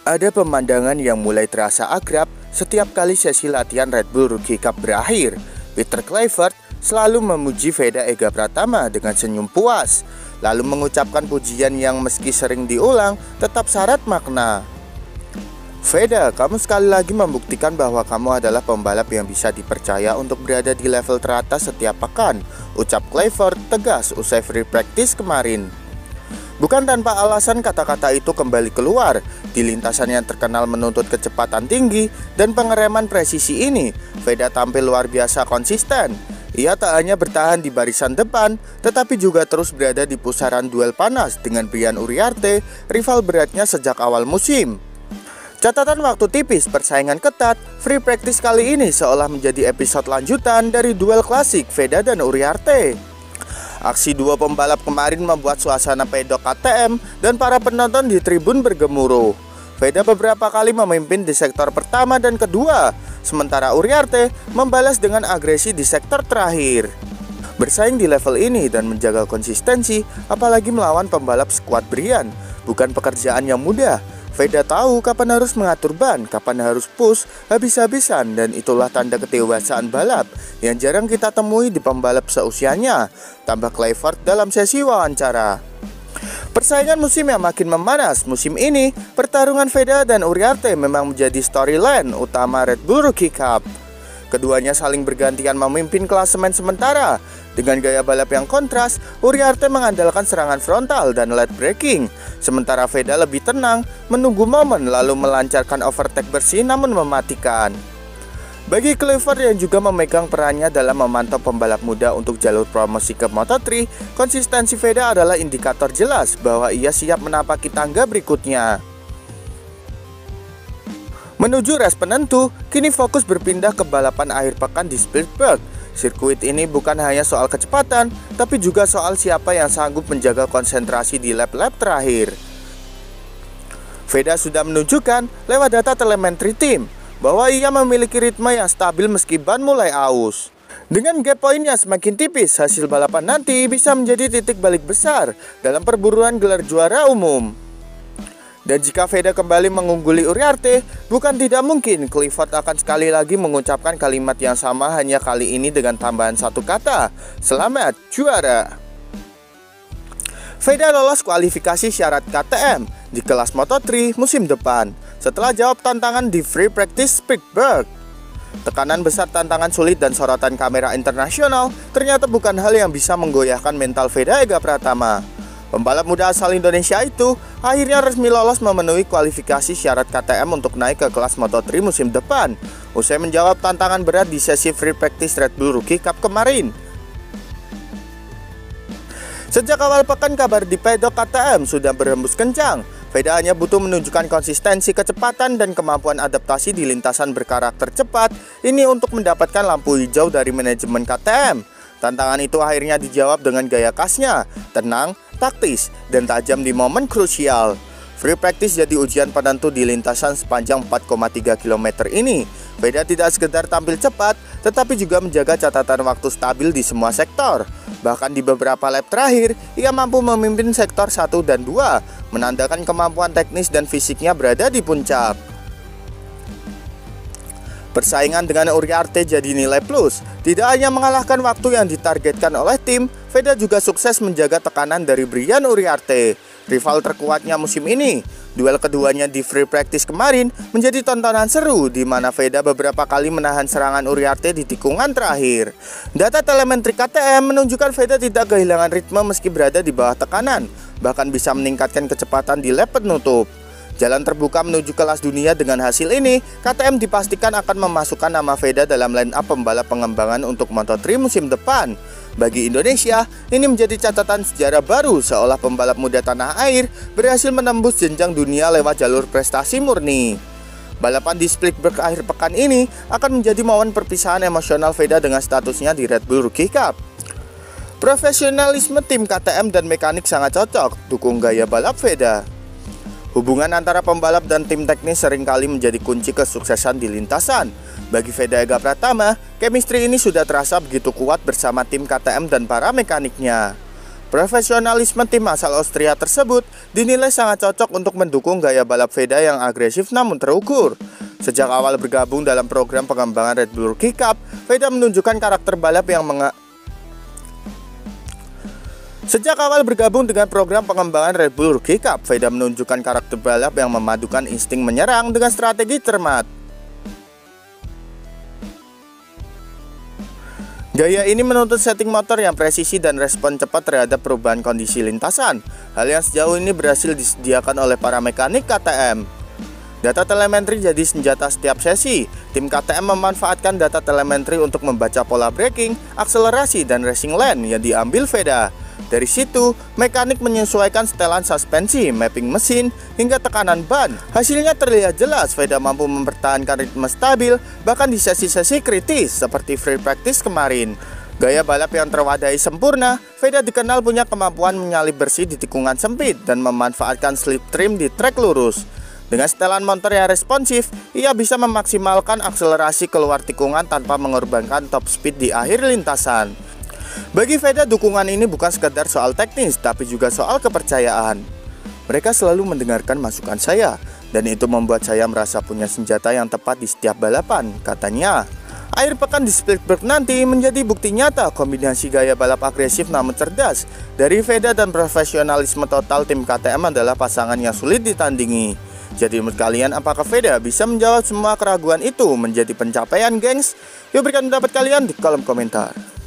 Ada pemandangan yang mulai terasa akrab setiap kali sesi latihan Red Bull Rookie Cup berakhir. Peter Clifford selalu memuji Veda Ega Pratama dengan senyum puas, lalu mengucapkan pujian yang meski sering diulang tetap syarat makna. Veda, kamu sekali lagi membuktikan bahwa kamu adalah pembalap yang bisa dipercaya untuk berada di level teratas setiap pekan, ucap Clifford tegas usai free practice kemarin. Bukan tanpa alasan kata-kata itu kembali keluar. Di lintasan yang terkenal menuntut kecepatan tinggi dan pengereman presisi ini, Veda tampil luar biasa konsisten. Ia tak hanya bertahan di barisan depan, tetapi juga terus berada di pusaran duel panas dengan Brian Uriarte, rival beratnya sejak awal musim. Catatan waktu tipis, persaingan ketat, free practice kali ini seolah menjadi episode lanjutan dari duel klasik Veda dan Uriarte. Aksi dua pembalap kemarin membuat suasana pedok KTM dan para penonton di tribun bergemuruh. Veda beberapa kali memimpin di sektor pertama dan kedua, sementara Uriarte membalas dengan agresi di sektor terakhir. Bersaing di level ini dan menjaga konsistensi, apalagi melawan pembalap skuad Brian, bukan pekerjaan yang mudah. Veda tahu kapan harus mengatur ban, kapan harus push habis-habisan, dan itulah tanda kedewasaan balap yang jarang kita temui di pembalap seusianya, tambah Clifford dalam sesi wawancara. Persaingan musim yang makin memanas musim ini, pertarungan Veda dan Uriarte memang menjadi storyline utama Red Bull Rookie Cup. Keduanya saling bergantian memimpin klasemen sementara. Dengan gaya balap yang kontras, Uriarte mengandalkan serangan frontal dan late braking, sementara Veda lebih tenang, menunggu momen lalu melancarkan overtake bersih namun mematikan. Bagi Clifford yang juga memegang perannya dalam memantau pembalap muda untuk jalur promosi ke Moto3, konsistensi Veda adalah indikator jelas bahwa ia siap menapaki tangga berikutnya. Menuju race penentu, kini fokus berpindah ke balapan akhir pekan di Spielberg. Sirkuit ini bukan hanya soal kecepatan, tapi juga soal siapa yang sanggup menjaga konsentrasi di lap-lap terakhir. Veda sudah menunjukkan lewat data telemetri tim bahwa ia memiliki ritme yang stabil meski ban mulai aus. Dengan gap poinnya semakin tipis, hasil balapan nanti bisa menjadi titik balik besar dalam perburuan gelar juara umum. Dan jika Veda kembali mengungguli Uriarte, bukan tidak mungkin Clifford akan sekali lagi mengucapkan kalimat yang sama, hanya kali ini dengan tambahan satu kata, selamat juara. Veda lolos kualifikasi syarat KTM di kelas Moto3 musim depan setelah jawab tantangan di free practice Spielberg. Tekanan besar, tantangan sulit, dan sorotan kamera internasional ternyata bukan hal yang bisa menggoyahkan mental Veda Ega Pratama. Pembalap muda asal Indonesia itu akhirnya resmi lolos memenuhi kualifikasi syarat KTM untuk naik ke kelas Moto3 musim depan, usai menjawab tantangan berat di sesi free practice Red Bull Rookie Cup kemarin. Sejak awal pekan kabar di pedok KTM sudah berhembus kencang. Veda hanya butuh menunjukkan konsistensi, kecepatan, dan kemampuan adaptasi di lintasan berkarakter cepat ini untuk mendapatkan lampu hijau dari manajemen KTM. Tantangan itu akhirnya dijawab dengan gaya khasnya, tenang, taktis, dan tajam di momen krusial. Free practice jadi ujian penentu di lintasan sepanjang 4,3 km ini. Veda tidak sekedar tampil cepat, tetapi juga menjaga catatan waktu stabil di semua sektor. Bahkan di beberapa lap terakhir, ia mampu memimpin sektor 1 dan 2, menandakan kemampuan teknis dan fisiknya berada di puncak. Persaingan dengan Uriarte jadi nilai plus. Tidak hanya mengalahkan waktu yang ditargetkan oleh tim, Veda juga sukses menjaga tekanan dari Brian Uriarte, rival terkuatnya musim ini. Duel keduanya di free practice kemarin menjadi tontonan seru, di mana Veda beberapa kali menahan serangan Uriarte di tikungan terakhir. Data telemetri KTM menunjukkan Veda tidak kehilangan ritme meski berada di bawah tekanan, bahkan bisa meningkatkan kecepatan di lap penutup. Jalan terbuka menuju kelas dunia. Dengan hasil ini, KTM dipastikan akan memasukkan nama Veda dalam line up pembalap pengembangan untuk Moto3 musim depan. Bagi Indonesia, ini menjadi catatan sejarah baru seolah pembalap muda tanah air berhasil menembus jenjang dunia lewat jalur prestasi murni. Balapan di Spielberg akhir pekan ini akan menjadi momen perpisahan emosional Veda dengan statusnya di Red Bull Rookie Cup. Profesionalisme tim KTM dan mekanik sangat cocok, dukung gaya balap Veda. Hubungan antara pembalap dan tim teknis seringkali menjadi kunci kesuksesan di lintasan. Bagi Veda Ega Pratama, chemistry ini sudah terasa begitu kuat bersama tim KTM dan para mekaniknya. Profesionalisme tim asal Austria tersebut dinilai sangat cocok untuk mendukung gaya balap Veda yang agresif namun terukur. Sejak awal bergabung dalam program pengembangan Red Bull Rookie Cup, Veda menunjukkan karakter balap yang memadukan insting menyerang dengan strategi cermat. Gaya ini menuntut setting motor yang presisi dan respon cepat terhadap perubahan kondisi lintasan. Hal yang sejauh ini berhasil disediakan oleh para mekanik KTM. Data telemetri jadi senjata setiap sesi. Tim KTM memanfaatkan data telemetri untuk membaca pola braking, akselerasi, dan racing lane yang diambil Veda. Dari situ, mekanik menyesuaikan setelan suspensi, mapping mesin, hingga tekanan ban. Hasilnya terlihat jelas, Veda mampu mempertahankan ritme stabil, bahkan di sesi-sesi kritis, seperti free practice kemarin. Gaya balap yang terwadai sempurna, Veda dikenal punya kemampuan menyalip bersih di tikungan sempit, dan memanfaatkan slipstream di trek lurus. Dengan setelan motor yang responsif, ia bisa memaksimalkan akselerasi keluar tikungan tanpa mengorbankan top speed di akhir lintasan. Bagi Veda, dukungan ini bukan sekedar soal teknis, tapi juga soal kepercayaan. Mereka selalu mendengarkan masukan saya, dan itu membuat saya merasa punya senjata yang tepat di setiap balapan, katanya. Akhir pekan di Spielberg nanti menjadi bukti nyata kombinasi gaya balap agresif namun cerdas dari Veda dan profesionalisme total tim KTM adalah pasangan yang sulit ditandingi. Jadi menurut kalian, apakah Veda bisa menjawab semua keraguan itu menjadi pencapaian, gengs? Yuk berikan pendapat kalian di kolom komentar.